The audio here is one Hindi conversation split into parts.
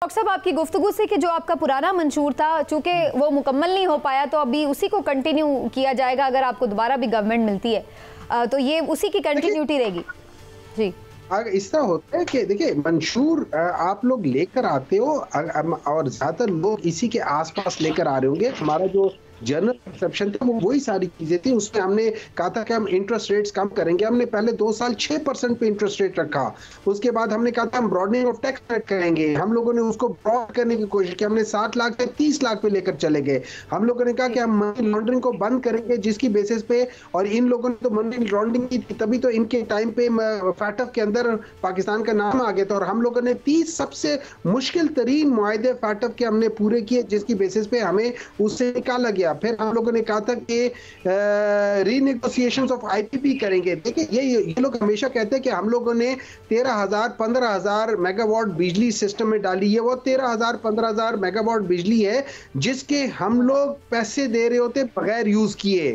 डॉक्टर साहब, आपकी गुफ्तगू से कि जो आपका पुराना मंशूर था, चूंकि वो मुकम्मल नहीं हो पाया, तो अभी उसी को कंटिन्यू किया जाएगा अगर आपको दोबारा भी गवर्नमेंट मिलती है, तो ये उसी की कंटिन्यूटी रहेगी। जी, इस तरह होता है कि देखिए, मंशूर आप लोग लेकर आते हो और ज्यादातर लोग इसी के आसपास लेकर आ रहे होंगे। हमारा जो जनरल परसेप्शन था वो वही सारी चीजें थी। उसमें हमने कहा था कि हम इंटरेस्ट रेट्स कम करेंगे। हमने पहले 2 साल 6% पे इंटरेस्ट रेट रखा। उसके बाद हमने कहा था हम ब्रॉडनिंग ऑफ टैक्स रेट करेंगे। हम लोगों ने उसको ब्रॉड करने की कोशिश की। हमने 7 लाख से 30 लाख पे लेकर चले गए। हम लोगों ने कहा कि हम मनी लॉन्ड्रिंग को बंद करेंगे, जिसकी बेसिस पे, और इन लोगों ने तो मनी लॉन्ड्रिंग की थी, तभी तो इनके टाइम पे फैटफ के अंदर पाकिस्तान का नाम आ गया था। और हम लोगों ने 30 सबसे मुश्किल तरीन मुआहदे फैटफ के हमने पूरे किए, जिसकी बेसिस पे हमें उससे निकाला गया। फिर हम लोगों ने कहा था कि रीनेगोशिएशंस ऑफ आईपीपी करेंगे। देखिए, ये लोग हमेशा कहते हैं कि हम लोगों ने 13,000 15,000 मेगावाट बिजली सिस्टम में डाली है। वो 13,000 15,000 मेगावाट बिजली है जिसके हम लोग पैसे दे रहे होते बगैर यूज किए।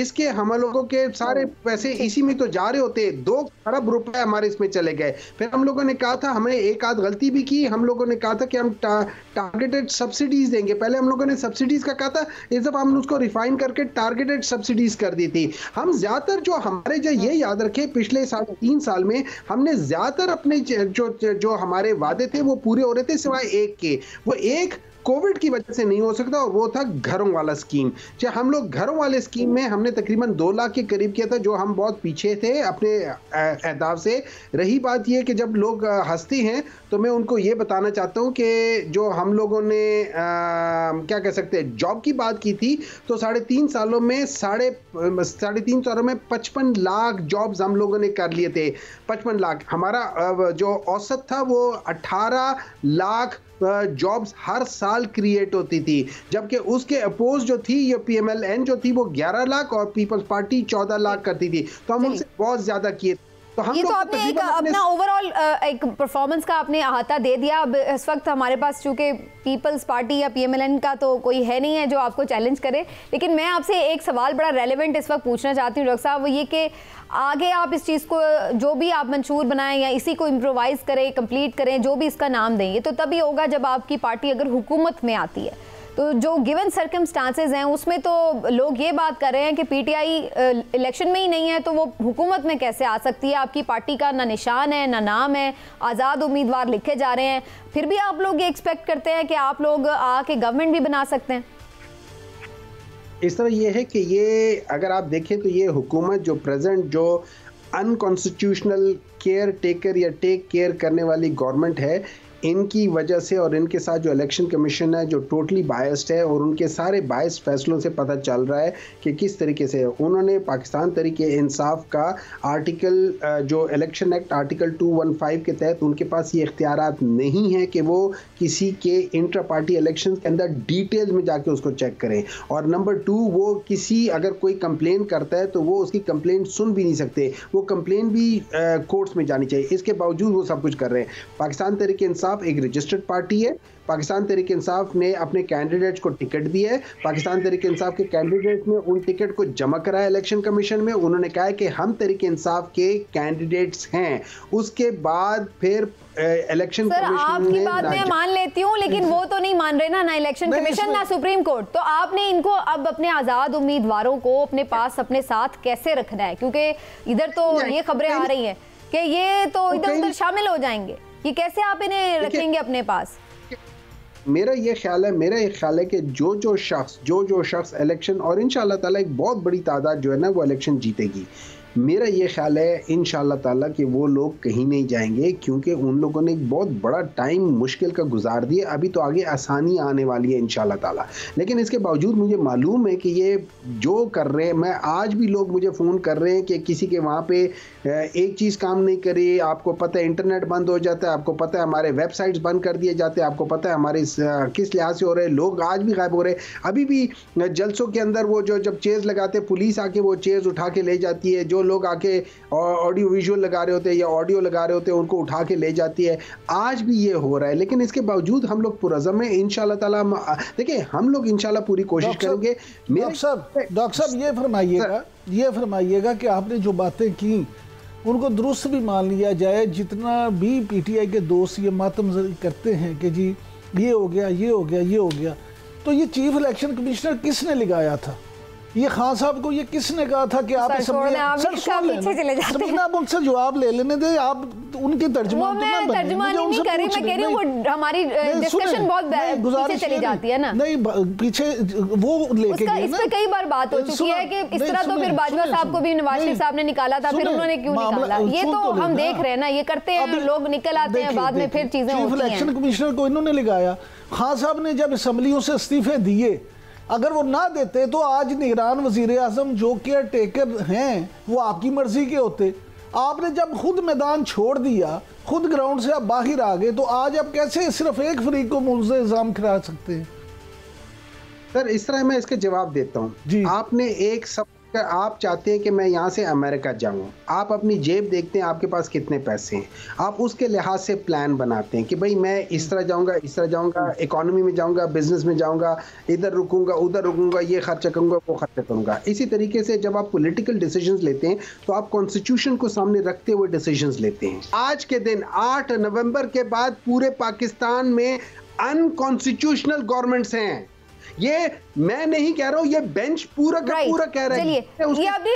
इसके हम लोगों के सारे पैसे इसी में तो जा रहे होते। 2 खरब रुपए हमारे इसमें चले गए। फिर हम लोगों ने कहा था, हमने एक आध गलती भी की। हम लोगों ने कहा था कि हम टारगेटेड सब्सिडीज देंगे। पहले हम लोगों ने सब्सिडीज का कहा था, इस दफा हमने उसको रिफाइन करके टारगेटेड सब्सिडीज कर दी थी। हम ज्यादातर जो हमारे, जो ये याद रखे, पिछले 3.5 साल में हमने ज्यादातर अपने जो हमारे वादे थे वो पूरे हो रहे थे, सिवाय एक के। वो एक कोविड की वजह से नहीं हो सकता, और वो था घरों वाला स्कीम। चाहे हम लोग घरों वाले स्कीम में हमने तकरीबन 2 लाख के करीब किया था, जो हम बहुत पीछे थे अपने अहदाफ से। रही बात ये कि जब लोग हंसते हैं तो मैं उनको ये बताना चाहता हूँ कि जो हम लोगों ने क्या कह सकते हैं, जॉब की बात की थी, तो 3.5 सालों में 3.5 सालों में 55 लाख जॉब्स हम लोगों ने कर लिए थे। 55 लाख। हमारा जो औसत था वो 18 लाख जॉब्स हर साल क्रिएट होती थी, जबकि उसके अपोज जो थी, ये पीएमएलएन जो थी, वो 11 लाख और पीपल्स पार्टी 14 लाख करती थी। तो हम उनसे बहुत ज्यादा किए। तो हम ये तो आपने एक अपना ओवरऑल एक परफॉर्मेंस का आपने अहाता दे दिया। अब इस वक्त हमारे पास चूंकि पीपल्स पार्टी या पीएमएलएन का तो कोई है नहीं है जो आपको चैलेंज करे, लेकिन मैं आपसे एक सवाल बड़ा रेलेवेंट इस वक्त पूछना चाहती हूँ डॉक्टर साहब, वो ये कि आगे आप इस चीज़ को, जो भी आप मंशूर बनाएं या इसी को इम्प्रोवाइज करें, कंप्लीट करें, जो भी इसका नाम दें, ये तो तभी होगा जब आपकी पार्टी अगर हुकूमत में आती है। तो जो गिवन सर्कमस्टांसेस हैं उसमें तो लोग ये बात कर रहे हैं कि पीटीआई इलेक्शन में ही नहीं है तो वो हुकूमत में कैसे आ सकती है। आपकी पार्टी का ना निशान है ना नाम है, आज़ाद उम्मीदवार लिखे जा रहे हैं, फिर भी आप लोग ये एक्सपेक्ट करते हैं कि आप लोग आके गवर्नमेंट भी बना सकते हैं। इस तरह ये है कि ये अगर आप देखें तो ये हुकूमत जो प्रेजेंट, जो अनकॉन्स्टिट्यूशनल केयर टेकर या टेक केयर करने वाली गवर्नमेंट है, इनकी वजह से और इनके साथ जो इलेक्शन कमीशन है जो टोटली बायस्ड है, और उनके सारे बायस्ड फैसलों से पता चल रहा है कि किस तरीके से उन्होंने पाकिस्तान तरीके इंसाफ का आर्टिकल, जो इलेक्शन एक्ट आर्टिकल 215 के तहत उनके पास ये इख्तियारात नहीं है कि वो किसी के इंटर पार्टी इलेक्शन के अंदर डिटेल में जाके उसको चेक करें। और नंबर 2, वो किसी, अगर कोई कंप्लेन करता है तो वो उसकी कंप्लेन सुन भी नहीं सकते, वो कंप्लेन भी कोर्ट्स में जानी चाहिए। इसके बावजूद वो सब कुछ कर रहे हैं। पाकिस्तान तरीके इंसाफ एक रजिस्टर्ड पार्टी है। पाकिस्तान तरीके इंसाफ ने अपने कैंडिडेट्स को टिकट दिया है। पाकिस्तान तरीके इंसाफ के कैंडिडेट ने उन टिकट को जमा कराया इलेक्शन कमीशन में। उन्होंने कहा है कि हम तरीके इंसाफ के कैंडिडेट्स हैं। उसके बाद फिर इलेक्शन कमीशन, आपकी बात मैं मान लेती हूँ, लेकिन वो तो नहीं मान रहे ना इलेक्शन कमीशन ना सुप्रीम कोर्ट। तो आपने इनको अब अपने आजाद उम्मीदवारों को अपने पास, अपने साथ कैसे रखना है? क्योंकि इधर तो ये खबरें आ रही हैं कि ये तो इधर उधर शामिल हो जाएंगे। ये कैसे आप इन्हें रखेंगे अपने पास? मेरा ये ख्याल है कि जो शख्स इलेक्शन, और इंशाअल्लाह ताला एक बहुत बड़ी तादाद जो है ना वो इलेक्शन जीतेगी। मेरा ये ख्याल है इंशाअल्लाह ताला कि वो लोग कहीं नहीं जाएंगे, क्योंकि उन लोगों ने एक बहुत बड़ा टाइम मुश्किल का गुजार दिया। अभी तो आगे आसानी आने वाली है इंशाअल्लाह ताला। लेकिन इसके बावजूद मुझे मालूम है कि ये जो कर रहे हैं, मैं आज भी लोग मुझे फ़ोन कर रहे हैं कि किसी के वहाँ पे एक चीज़ काम नहीं करी, आपको पता है इंटरनेट बंद हो जाता है, आपको पता है हमारे वेबसाइट्स बंद कर दिए जाते हैं, आपको पता है हमारे किस लिहाज से हो रहे हैं। लोग आज भी गायब हो रहे हैं। अभी भी जलसों के अंदर वो जो जब चेयर्स लगाते हैं, पुलिस आके वो चेयर्स उठा के ले जाती है। जो लोग आके ऑडियो विजुअल लगा रहे होते हैं या ऑडियो लगा रहे होते हैं उनको उठा के ले जाती है। आज भी ये हो रहा है। लेकिन इसके बावजूद हम लोग पुरज़म है इंशाल्लाह ताला। देखिए, हम लोग इंशाल्लाह पूरी कोशिश करेंगे। डॉक्टर साहब ये फरमाइएगा कि आपने जो बातें की उनको दुरुस्त भी मान लिया जाए। जितना भी पीटीआई के दोस्त ये मातम करते हैं कि जी ये हो गया, ये हो गया, ये हो गया। तो ये चीफ इलेक्शन कमिश्नर किसने लगाया था? ये खान साहब को ये किसने कहा था कि आप पीछे चले जाते हैं? आप उनसे जवाब ले लेने दे, आप उनके तर्जुमान नहीं कर रही, मैं कह रही हूँ वो हमारी डिस्कशन बहुत पीछे चली जाती है ना। नहीं, पीछे वो लेके गए इस पे कई बार बात हो चुकी है कि इस तरह तो फिर बाजवा साहब को भी नवाज शरीफ साहब ने निकाला था, फिर उन्होंने क्यों निकाला? ये तो हम देख रहे हैं ना, ये करते हैं लोग, निकल आते हैं, बाद में फिर चीजें होती हैं। चीफ इलेक्शन कमिश्नर को इन्होंने लगाया। खान साहब ने जब असम्बलियों से इस्तीफे दिए, अगर वो ना देते तो आज निगरान वजीर आजम जो केयर टेकर हैं वो आपकी मर्जी के होते। आपने जब खुद मैदान छोड़ दिया, खुद ग्राउंड से आप बाहर आ गए, तो आज आप कैसे सिर्फ एक फरीक को मुल्ज़िम इल्ज़ाम करा सकते हैं? सर इस तरह मैं इसके जवाब देता हूँ। आपने एक सब, आप चाहते हैं कि मैं यहाँ से अमेरिका जाऊँ, आप अपनी जेब देखते हैं आपके पास कितने पैसे हैं, आप उसके लिहाज से प्लान बनाते हैं कि भाई मैं इस तरह जाऊँगा, इस तरह जाऊँगा, इकोनॉमी में जाऊँगा, बिजनेस में जाऊँगा, इधर रुकूंगा, उधर रुकूंगा, ये खर्चा करूँगा, वो खर्चा करूँगा। इसी तरीके से जब आप पॉलिटिकल डिसीजंस लेते हैं तो आप कॉन्स्टिट्यूशन को सामने रखते हुए डिसीजंस लेते हैं। आज के दिन 8 नवंबर के बाद पूरे पाकिस्तान में अनकॉन्स्टिट्यूशनल गवर्नमेंट्स हैं। ये मैं नहीं कह रहा हूँ, ये बेंच पूरा का पूरा कह रहा है। चलिए, ये आपने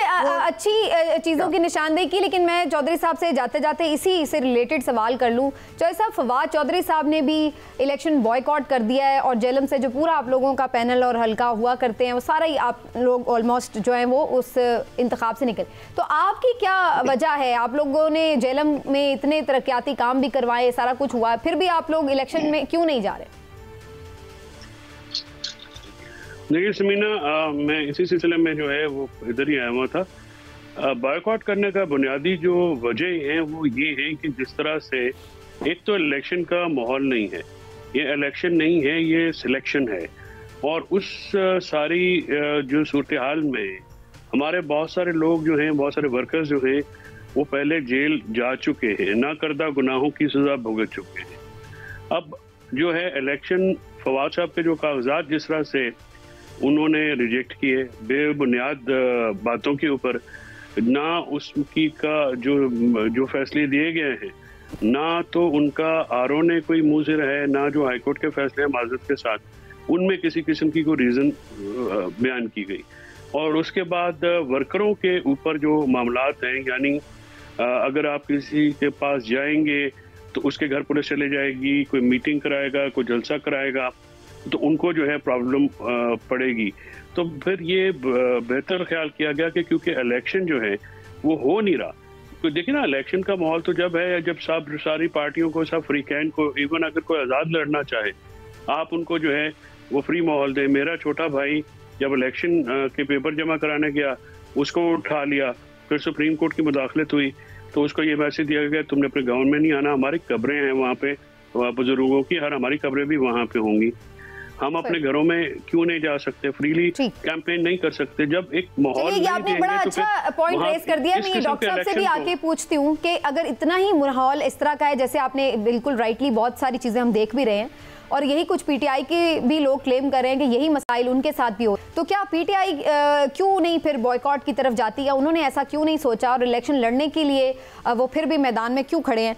अच्छी चीज़ों की निशानदेही की, लेकिन मैं चौधरी साहब से जाते जाते इसी से रिलेटेड सवाल कर लूँ। चौधरी साहब, फवाद चौधरी साहब ने भी इलेक्शन बॉयकॉट कर दिया है और जेलम से जो पूरा आप लोगों का पैनल और हल्का हुआ करते हैं वो सारा ही आप लोग ऑलमोस्ट जो है वो उस इंतखाब से निकले। तो आपकी क्या वजह है? आप लोगों ने जेलम में इतने तरक्याती काम भी करवाए, सारा कुछ हुआ, फिर भी आप लोग इलेक्शन में क्यों नहीं जा रहे? देखिए समीना, मैं इसी सिलसिले में जो है वो इधर ही आया हुआ था। बॉयकॉट करने का बुनियादी जो वजह है वो ये है कि जिस तरह से एक तो इलेक्शन का माहौल नहीं है, ये इलेक्शन नहीं है, ये सिलेक्शन है। और उस सारी जो सूरत हाल में हमारे बहुत सारे लोग जो हैं, बहुत सारे वर्कर्स जो हैं वो पहले जेल जा चुके हैं, ना करदा गुनाहों की सज़ा भुगत चुके हैं। अब जो है इलेक्शन, फवाद साहब के जो कागजात जिस तरह से उन्होंने रिजेक्ट किए बेबुनियाद बातों के ऊपर, ना उसकी का जो फैसले दिए गए हैं, ना तो उनका आरओ ने कोई मुँह है, ना जो हाईकोर्ट के फैसले हैं माजरत के साथ उनमें किसी किस्म की कोई रीज़न बयान की गई। और उसके बाद वर्करों के ऊपर जो मामलात हैं, यानी अगर आप किसी के पास जाएंगे तो उसके घर पुलिस चले जाएगी, कोई मीटिंग कराएगा, कोई जलसा कराएगा, तो उनको जो है प्रॉब्लम पड़ेगी। तो फिर ये बेहतर ख्याल किया गया कि क्योंकि इलेक्शन जो है वो हो नहीं रहा, तो देखिए ना, इलेक्शन का माहौल तो जब है जब सब सारी पार्टियों को, सब फ्री कैंड को, इवन अगर कोई आज़ाद लड़ना चाहे आप उनको जो है वो फ्री माहौल दें। मेरा छोटा भाई जब इलेक्शन के पेपर जमा कराने गया, उसको उठा लिया, फिर सुप्रीम कोर्ट की मुदाखलत हुई तो उसको ये मैसेज दिया गया तुमने अपने गाँव में नहीं आना, हमारी कब्रें हैं वहाँ पे बुजुर्गों की, हर हमारी कब्रें भी वहाँ पे होंगी, हम अपने घरों में क्यों नहीं जा सकते, फ्रीली कैंपेन नहीं कर सकते। जब एक माहौल ये आपने बड़ा अच्छा पॉइंट रेज कर दिया। मैं डॉक्टर साहब से भी आके पूछती हूँ कि अगर इतना ही माहौल इस तरह का है, जैसे आपने बिल्कुल राइटली बहुत सारी चीजें हम देख भी रहे हैं और यही कुछ पीटीआई के भी लोग क्लेम कर रहे हैं कि यही मसाइल उनके साथ भी हो, तो क्या पीटीआई क्यों नहीं फिर बॉयकॉट की तरफ जाती है? उन्होंने ऐसा क्यों नहीं सोचा और इलेक्शन लड़ने के लिए वो फिर भी मैदान में क्यों खड़े हैं?